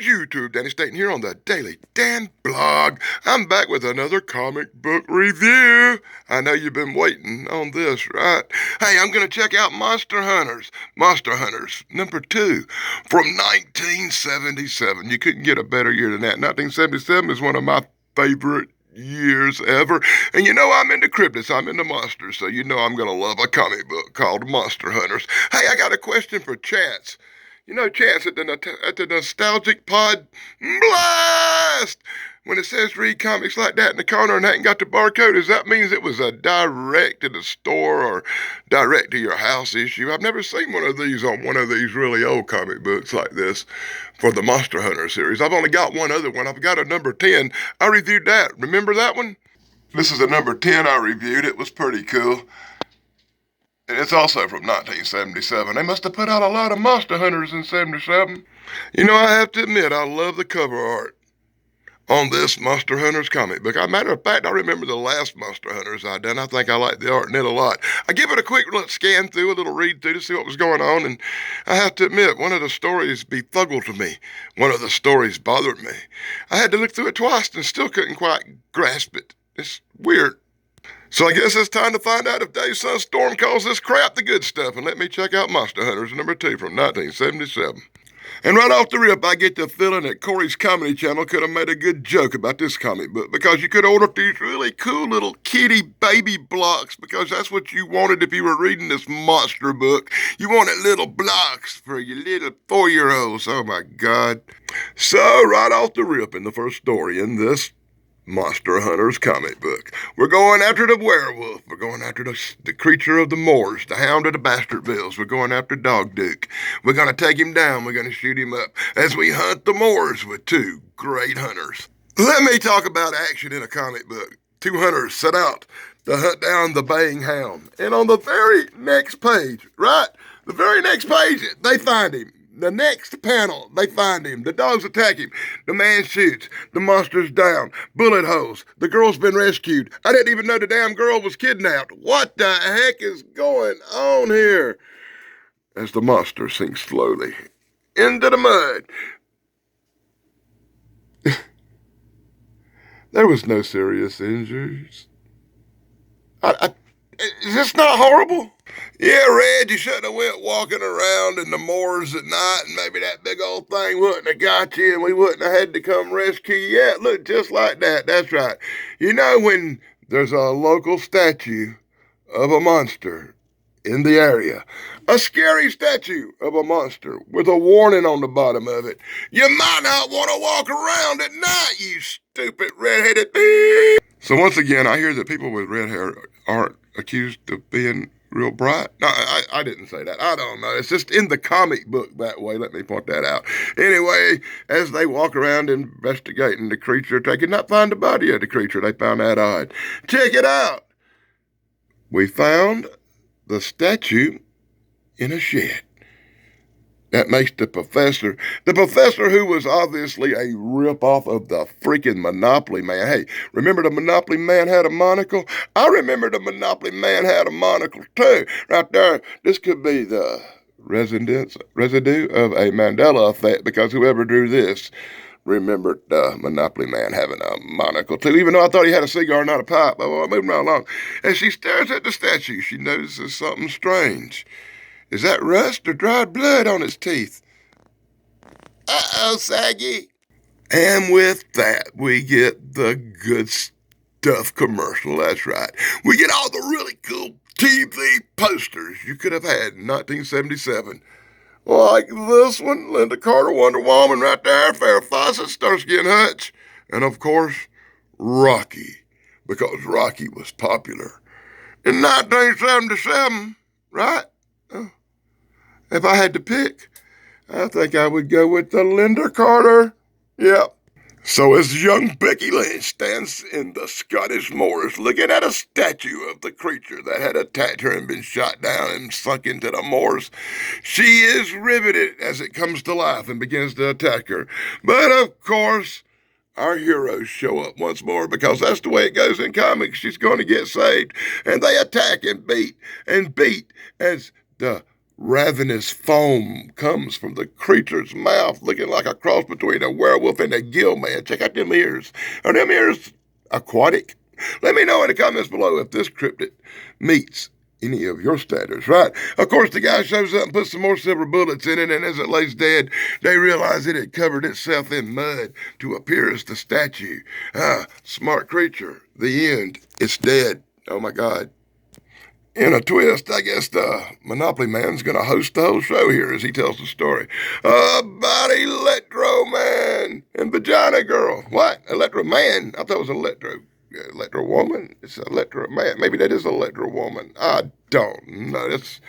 YouTube. Danny Staten here on the Daily Dan Blog. I'm back with another comic book review. I know you've been waiting on this, right? Hey, I'm going to check out Monster Hunters. Monster Hunters, number 2, from 1977. You couldn't get a better year than that. 1977 is one of my favorite years ever. And you know I'm into cryptids, I'm into monsters, so you know I'm going to love a comic book called Monster Hunters. Hey, I got a question for Chance. You know, Chance, at the Nostalgic Pod Blast, when it says read comics like that in the corner and ain't got the barcode, does that mean it was a direct to the store or direct to your house issue? I've never seen one of these on one of these really old comic books like this for the Monster Hunter series. I've only got one other one. I've got a number 10. I reviewed that. Remember that one? This is a number 10 I reviewed. It was pretty cool. And it's also from 1977. They must have put out a lot of Monster Hunters in 77. You know, I have to admit, I love the cover art on this Monster Hunters comic book. As a matter of fact, I remember the last Monster Hunters I done. I think I like the art in it a lot. I give it a quick scan through, a little read through to see what was going on, and I have to admit, one of the stories befuddled me. One of the stories bothered me. I had to look through it twice and still couldn't quite grasp it. It's weird. So I guess it's time to find out if Dave Sunstorm calls this crap the good stuff, and let me check out Monster Hunters number 2 from 1977. And right off the rip, I get the feeling that Corey's Comedy Channel could have made a good joke about this comic book, because you could order these really cool little kitty baby blocks, because that's what you wanted if you were reading this monster book. You wanted little blocks for your little 4-year-olds. Oh my God. So right off the rip, in the first story in this Monster Hunters comic book, we're going after the werewolf. We're going after the creature of the moors, the hound of the Bastardsvilles. We're going after Dog Duke. We're going to take him down. We're going to shoot him up as we hunt the moors with 2 great hunters. Let me talk about action in a comic book. 2 hunters set out to hunt down the baying hound. And on the very next page, right? The very next page, they find him. The next panel, they find him. The dogs attack him. The man shoots. The monster's down. Bullet holes. The girl's been rescued. I didn't even know the damn girl was kidnapped. What the heck is going on here? As the monster sinks slowly into the mud. There was no serious injuries. Is this not horrible? Yeah, Red, you shouldn't have went walking around in the moors at night, and maybe that big old thing wouldn't have got you, and we wouldn't have had to come rescue you. Yeah, it looked just like that. That's right. You know, when there's a local statue of a monster in the area, a scary statue of a monster with a warning on the bottom of it, you might not want to walk around at night, you stupid red-headed beep. So once again, I hear that people with red hair aren't accused of being real bright. No, I didn't say that. I don't know. It's just in the comic book that way. Let me point that out. Anyway, as they walk around investigating the creature, they could not find the body of the creature. They found that odd. Check it out. We found the statue in a shed. That makes the professor who was obviously a ripoff of the freaking Monopoly Man. Hey, remember the Monopoly Man had a monocle? I remember the Monopoly Man had a monocle too. Right there, this could be the residue of a Mandela effect, because whoever drew this remembered the Monopoly Man having a monocle too, even though I thought he had a cigar, not a pipe. Oh, I'm moving right along. As she stares at the statue, she notices something strange. Is that rust or dried blood on his teeth? Uh-oh, Saggy. And with that, we get the good stuff commercial. That's right. We get all the really cool TV posters you could have had in 1977. Like this one, Linda Carter, Wonder Woman right there, Farrah Fawcett, Starsky and Hutch. And of course, Rocky, because Rocky was popular in 1977, right? If I had to pick, I think I would go with the Linda Carter. Yep. So as young Becky Lynch stands in the Scottish moors looking at a statue of the creature that had attacked her and been shot down and sunk into the moors, she is riveted as it comes to life and begins to attack her. But of course, our heroes show up once more, because that's the way it goes in comics. She's going to get saved. And they attack and beat as the Ravenous foam comes from the creature's mouth, looking like a cross between a werewolf and a gill man. Check out them ears. Are them ears aquatic? Let me know in the comments below if this cryptid meets any of your standards, right? Of course, the guy shows up and puts some more silver bullets in it, and as it lays dead, they realize it had covered itself in mud to appear as the statue. Smart creature. The end. It's dead. Oh my God. In a twist, I guess the Monopoly Man's going to host the whole show here as he tells the story about Electro Man and Vagina Girl. What? Electro Man? I thought it was Electro Woman? It's Electro Man. Maybe that is Electro Woman. I don't know. It's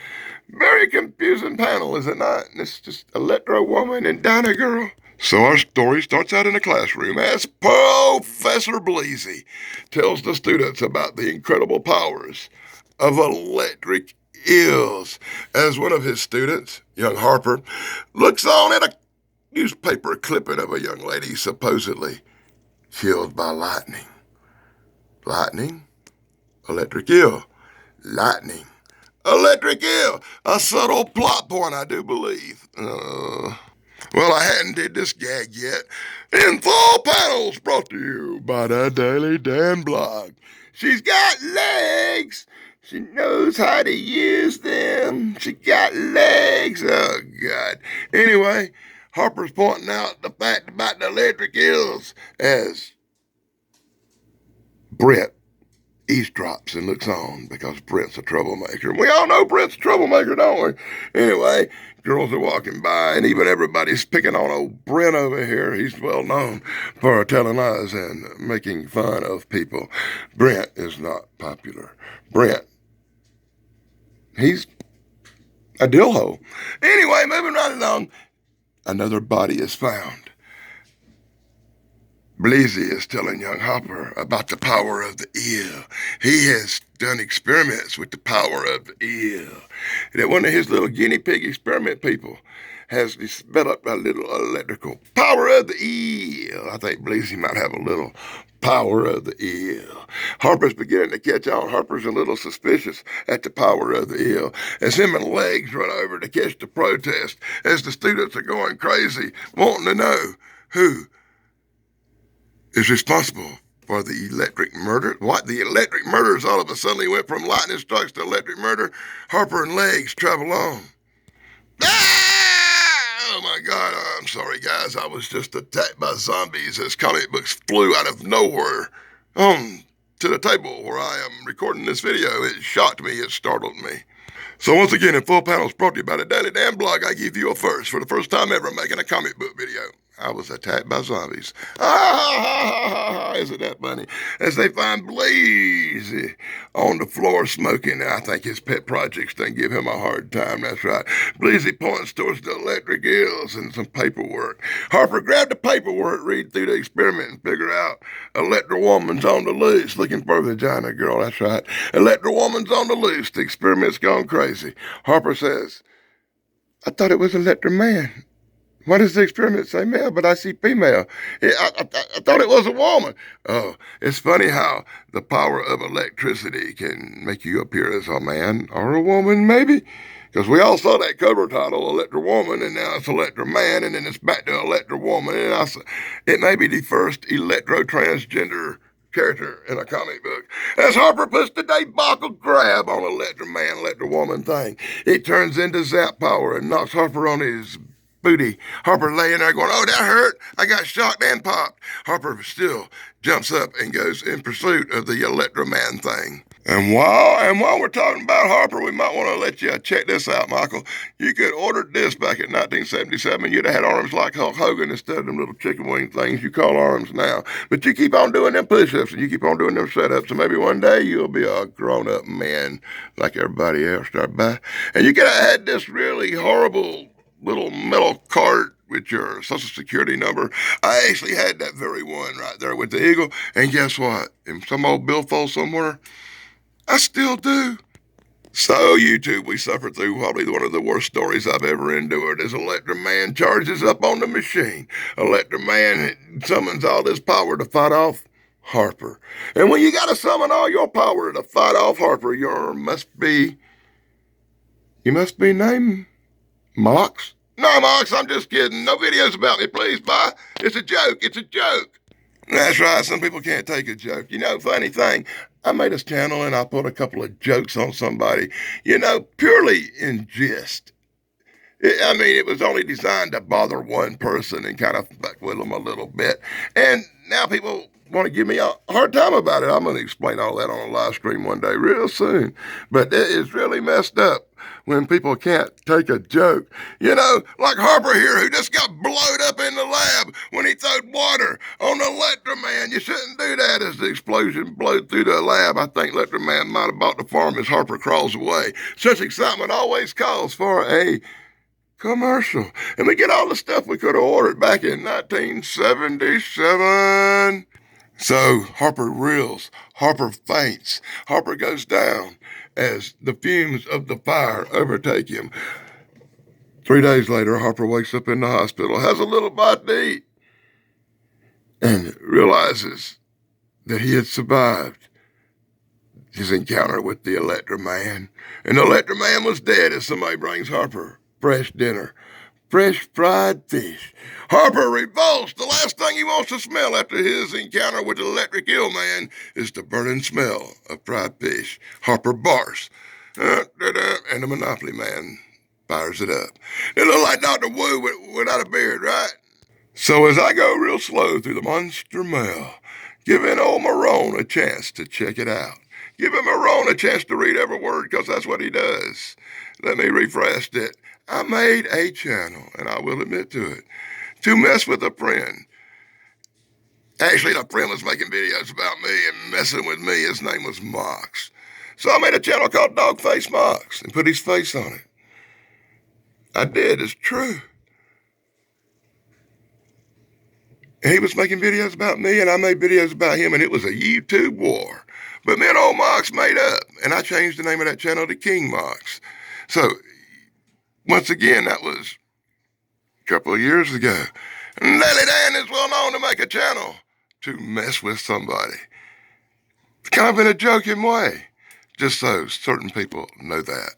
very confusing panel, is it not? It's just Electro Woman and Dinah Girl. So our story starts out in a classroom as Professor Bleezy tells the students about the incredible powers of electric eels as one of his students, young Harper, looks on at a newspaper clipping of a young lady supposedly killed by lightning. Lightning? Electric eel. Lightning. Electric eel. A subtle plot point, I do believe. Well, I hadn't did this gag yet. In full panels brought to you by the Daily Dan blog. She's got legs. She knows how to use them. She got legs. Oh, God. Anyway, Harper's pointing out the fact about the electric eels as Brent eavesdrops and looks on because Brent's a troublemaker. We all know Brent's a troublemaker, don't we? Anyway, girls are walking by, and even everybody's picking on old Brent over here. He's well known for telling lies and making fun of people. Brent is not popular. Brent, he's a Dillhole. Anyway, moving right along, another body is found. Bleezy is telling young Hopper about the power of the eel. He has done experiments with the power of the eel. That one of his little guinea pig experiment people has developed a little electrical power of the eel. I think Bleezy might have a little power of the eel. Harper's beginning to catch on. Harper's a little suspicious at the power of the eel as him and Legs run over to catch the protest as the students are going crazy, wanting to know who is responsible for the electric murder. What? The electric murders all of a sudden went from lightning strikes to electric murder. Harper and Legs travel on. Oh my God, I'm sorry guys, I was just attacked by zombies as comic books flew out of nowhere to the table where I am recording this video. It shocked me, it startled me. So once again, in full panels brought to you by the Daily Dan blog, I give you a first for the first time ever making a comic book video. I was attacked by zombies. Isn't that funny? As they find Bleezy on the floor smoking. I think his pet projects done give him a hard time. That's right. Bleezy points towards the electric eels and some paperwork. Harper grabbed the paperwork, read through the experiment, and figure out Electra Woman's on the loose looking for Vagina Girl. That's right. Electra Woman's on the loose. The experiment's gone crazy. Harper says, I thought it was Electra Man. Why does the experiment say male, but I see female? I thought it was a woman. Oh, it's funny how the power of electricity can make you appear as a man or a woman, maybe. Because we all saw that cover title, Electra Woman, and now it's Electra Man, and then it's back to Electra Woman. And it may be the first electro-transgender character in a comic book. As Harper puts the debacle grab on Electra Man, Electra Woman thing, it turns into zap power and knocks Harper on his booty. Harper laying there going, oh, that hurt. I got shocked and popped. Harper still jumps up and goes in pursuit of the Electro Man thing. And while we're talking about Harper, we might want to let you check this out, Michael. You could order this back in 1977. You'd have had arms like Hulk Hogan instead of them little chicken wing things you call arms now. But you keep on doing them push-ups and you keep on doing them set-ups, and maybe one day you'll be a grown-up man like everybody else. Start by. And you could have had this really horrible little metal card with your social security number. I actually had that very one right there with the eagle. And guess what? In some old billfold somewhere, I still do. So, YouTube, we suffered through probably one of the worst stories I've ever endured as Electra Man charges up on the machine. Electra Man summons all this power to fight off Harper. And when you got to summon all your power to fight off Harper, you must be You must be named Mox. No, Mox, I'm just kidding. No videos about me, please, bye. It's a joke. It's a joke. That's right. Some people can't take a joke. Funny thing, I made this channel and I put a couple of jokes on somebody, purely in jest. It was only designed to bother one person and kind of fuck with them a little bit. And now people want to give me a hard time about it. I'm going to explain all that on a live stream one day real soon. But it is really messed up when people can't take a joke. Like Harper here, who just got blowed up in the lab when he throwed water on Electroman. You shouldn't do that as the explosion blowed through the lab. I think Electroman might have bought the farm as Harper crawls away. Such excitement always calls for a commercial. And we get all the stuff we could have ordered back in 1977. So Harper reels, Harper faints, Harper goes down as the fumes of the fire overtake him. 3 days later, Harper wakes up in the hospital, has a little bite to eat, and realizes that he had survived his encounter with the Electroman. And the Electroman was dead as somebody brings Harper fresh dinner, fresh fried fish. Harper revolts. The last thing he wants to smell after his encounter with the Electric Eel Man is the burning smell of fried fish. Harper barks. And the Monopoly Man fires it up. It looked like Dr. Wu without a beard, right? So as I go real slow through the monster mail, giving old Marone a chance to check it out. Giving Marone a chance to read every word, because that's what he does. Let me rephrase it. I made a channel, and I will admit to it, to mess with a friend. Actually, the friend was making videos about me and messing with me. His name was Mox. So I made a channel called Dogface Mox and put his face on it. I did, it's true. And he was making videos about me, and I made videos about him, and it was a YouTube war. But me and old Mox made up, and I changed the name of that channel to King Mox. So, once again, that was a couple of years ago. And Lily Dan is well known to make a channel to mess with somebody. Kind of in a joking way, just so certain people know that.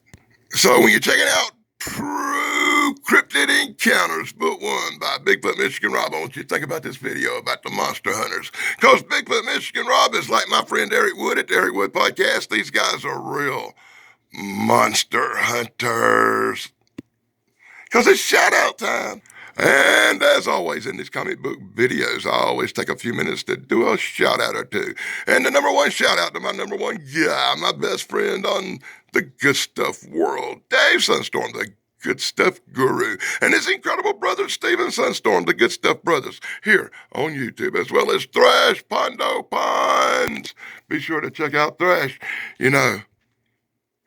So when you're checking out True Cryptid Encounters, Book 1 by Bigfoot Michigan Rob, I want you to think about this video about the monster hunters. Because Bigfoot Michigan Rob is like my friend Eric Wood at the Eric Wood Podcast. These guys are real monster hunters. Because it's shout out time. And as always in these comic book videos, I always take a few minutes to do a shout out or two. And the number one shout out to my number one guy, my best friend on the Good Stuff world, Dave Sunstorm, the Good Stuff Guru, and his incredible brother, Steven Sunstorm, the Good Stuff Brothers, here on YouTube, as well as Thrash Pondo Pines. Be sure to check out Thrash.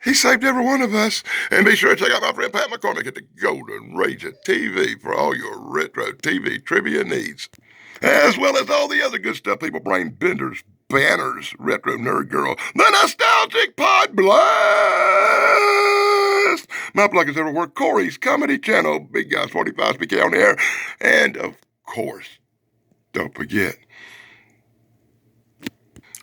He saved every one of us. And be sure to check out my friend Pat McCormick at the Golden Ranger TV for all your retro TV trivia needs. As well as all the other good stuff, People Brain Benders, Banners, Retro Nerd Girl, the Nostalgic Pod Blast, My Plug Is Everywhere, Corey's Comedy Channel, Big Guys 45 BK on the air, and of course, don't forget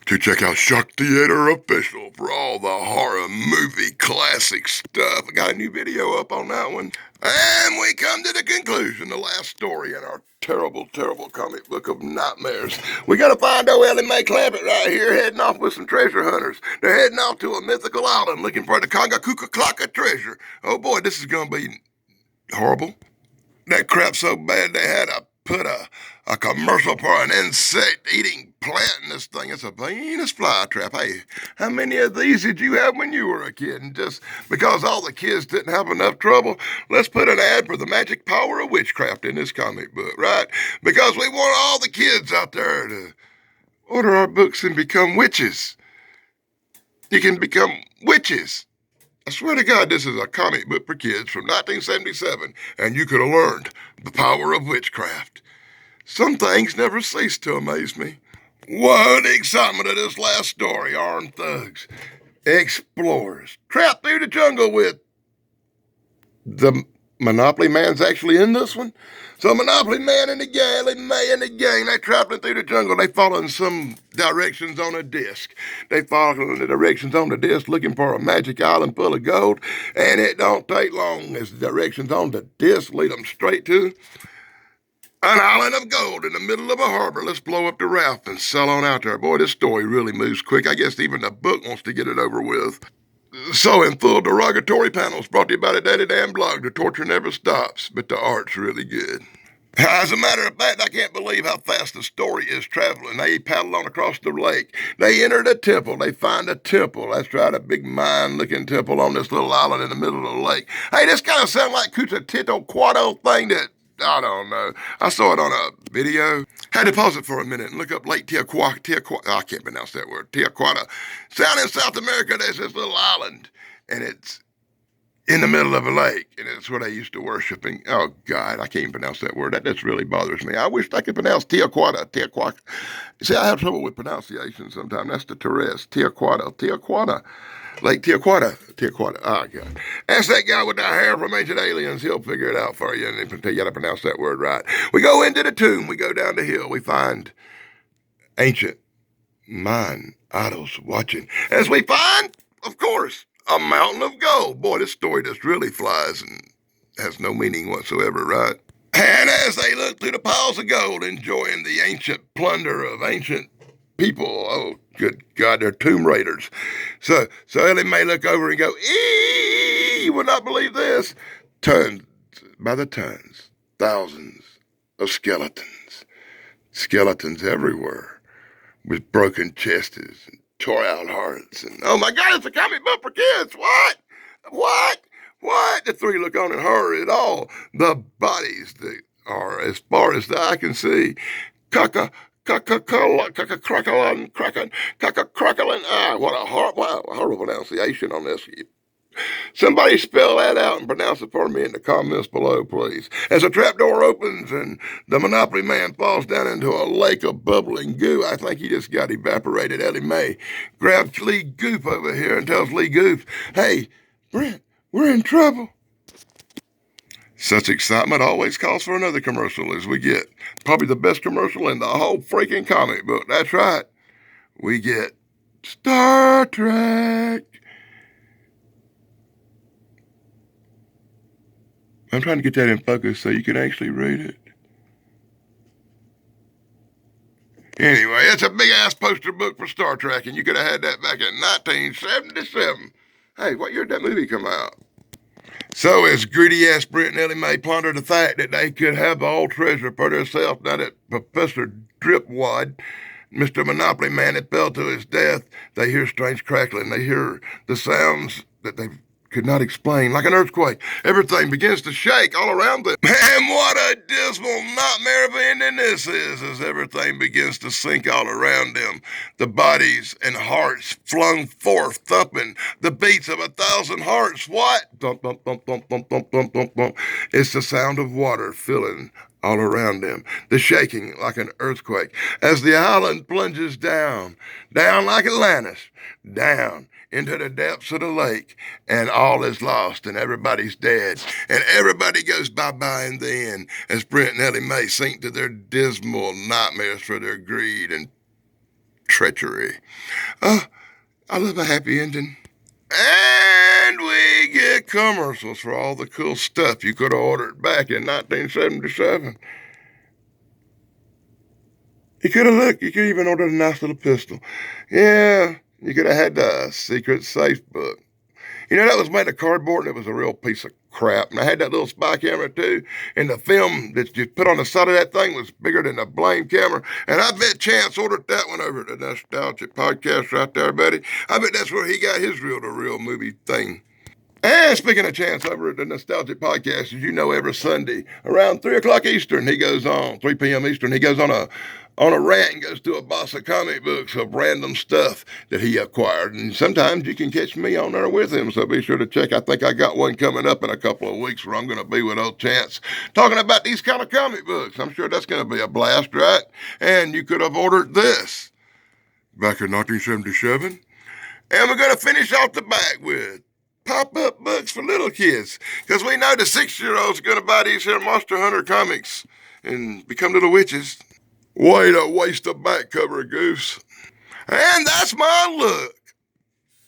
to check out Shock Theater Official for all the horror movie classic stuff. I got a new video up on that one. And we come to the conclusion, the last story in our terrible, terrible comic book of nightmares. We gotta find old Ellie Mae Clampett right here, heading off with some treasure hunters. They're heading off to a mythical island looking for the Conga Kuka Klaka treasure. Oh boy, this is gonna be horrible. That crap so bad they had to put a commercial for an insect-eating plant in this thing. It's a Venus flytrap. Hey, how many of these did you have when you were a kid? And just because all the kids didn't have enough trouble, let's put an ad for the magic power of witchcraft in this comic book, right? Because we want all the kids out there to order our books and become witches. You can become witches. I swear to God, this is a comic book for kids from 1977, and you could have learned the power of witchcraft. Some things never cease to amaze me. What the excitement of this last story, armed thugs, explorers, trapped through the jungle with the Monopoly Man's actually in this one. So Monopoly Man and the gang, May and the gang, they traveling through the jungle. They following some directions on a disc. They following the directions on the disc looking for a magic island full of gold. And it don't take long as the directions on the disc lead them straight to an island of gold in the middle of a harbor. Let's blow up the raft and sail on out there. Boy, this story really moves quick. I guess even the book wants to get it over with. So in full derogatory panels brought to you by the Daily Damn Blog, the torture never stops, but the art's really good. As a matter of fact, I can't believe how fast the story is traveling. They paddle on across the lake. They enter the temple. They find a temple. That's right, a big mine-looking temple on this little island in the middle of the lake. Hey, this kind of sounds like Cutatito thing that, I don't know. I saw it on a video. Had to pause it for a minute and look up Lake Tiaquata. I can't pronounce that word. Tiaquata. Down in South America, there's this little island, and it's in the middle of a lake, and it's where they used to worship. And, oh, God, I can't even pronounce that word. That just really bothers me. I wish I could pronounce Tiaquata. See, I have trouble with pronunciation sometimes. That's the Torres. Tiaquata. Lake Tiaquata. Oh, God. Ask that guy with the hair from Ancient Aliens. He'll figure it out for you, and he'll tell you how to pronounce that word right. We go into the tomb. We go down the hill. We find ancient Mayan idols watching. As we find, of course, a mountain of gold. Boy, this story just really flies and has no meaning whatsoever, right? And as they look through the piles of gold, enjoying the ancient plunder of ancient people, oh, good God, they're tomb raiders. So Ellie may look over and go, eee, you would not believe this. Tons, by the tons, thousands of skeletons. Skeletons everywhere with broken chests and tore out hearts. And, oh my God, it's a comic book for kids. What? The three look on in horror at all. The bodies that are as far as the eye can see. Crocodile. Ah, what a horrible pronunciation on this. Somebody spell that out and pronounce it for me in the comments below, please. As a trapdoor opens and the Monopoly Man falls down into a lake of bubbling goo, I think he just got evaporated. Ellie Mae grabs Lee Goop over here and tells Lee Goop, hey, Brent, we're in trouble. Such excitement always calls for another commercial as we get probably the best commercial in the whole freaking comic book. That's right. We get Star Trek. I'm trying to get that in focus so you can actually read it. Anyway, it's a big-ass poster book for Star Trek, and you could have had that back in 1977. Hey, what year did that movie come out? So as greedy-ass Brent and Ellie Mae ponder the fact that they could have the whole treasure for themselves now that Professor Dripwad, Mr. Monopoly Man, had fell to his death, they hear strange crackling. They hear the sounds that they could not explain, like an earthquake. Everything begins to shake all around them. And what a dismal nightmare of ending this is, as everything begins to sink all around them. The bodies and hearts flung forth, thumping the beats of 1,000 hearts. What? Thump, thump, thump, thump, thump, thump, thump, thump, thump. It's the sound of water filling all around them, the shaking like an earthquake, as the island plunges down like Atlantis, down into the depths of the lake, and all is lost, and everybody's dead, and everybody goes bye-bye in the end, as Brent and Ellie Mae sink to their dismal nightmares for their greed and treachery. Oh, I love a happy ending. And we get commercials for all the cool stuff you could have ordered back in 1977. You could have even ordered a nice little pistol. Yeah, you could have had the secret safe book. You know, that was made of cardboard and it was a real piece of crap. And I had that little spy camera too. And the film that you put on the side of that thing was bigger than the blame camera. And I bet Chance ordered that one over at the Nostalgic Podcast right there, buddy. I bet that's where he got his reel-to-reel movie thing. And speaking of Chance over at the Nostalgic Podcast, as you know, every Sunday around 3 o'clock Eastern, he goes on, 3 p.m. Eastern, he goes on a rant and goes through a box of comic books of random stuff that he acquired. And sometimes you can catch me on there with him, so be sure to check. I think I got one coming up in a couple of weeks where I'm going to be with old Chance talking about these kind of comic books. I'm sure that's going to be a blast, right? And you could have ordered this back in 1977. And we're going to finish off the back with pop-up books for little kids. Because we know the 6-year-olds are going to buy these here Monster Hunter comics and become little witches. Way to waste a back cover, Goose. And that's my look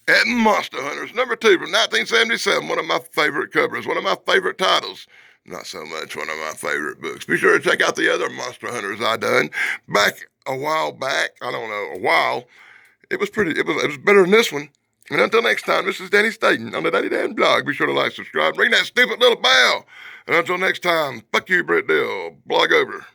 at Monster Hunters #2 from 1977, one of my favorite covers, one of my favorite titles. Not so much one of my favorite books. Be sure to check out the other Monster Hunters I done back a while back. I don't know, a while. It was better than this one. And until next time, this is Danny Staten on the Danny Dan blog. Be sure to like, subscribe, ring that stupid little bell. And until next time, fuck you, Britt Dill. Blog over.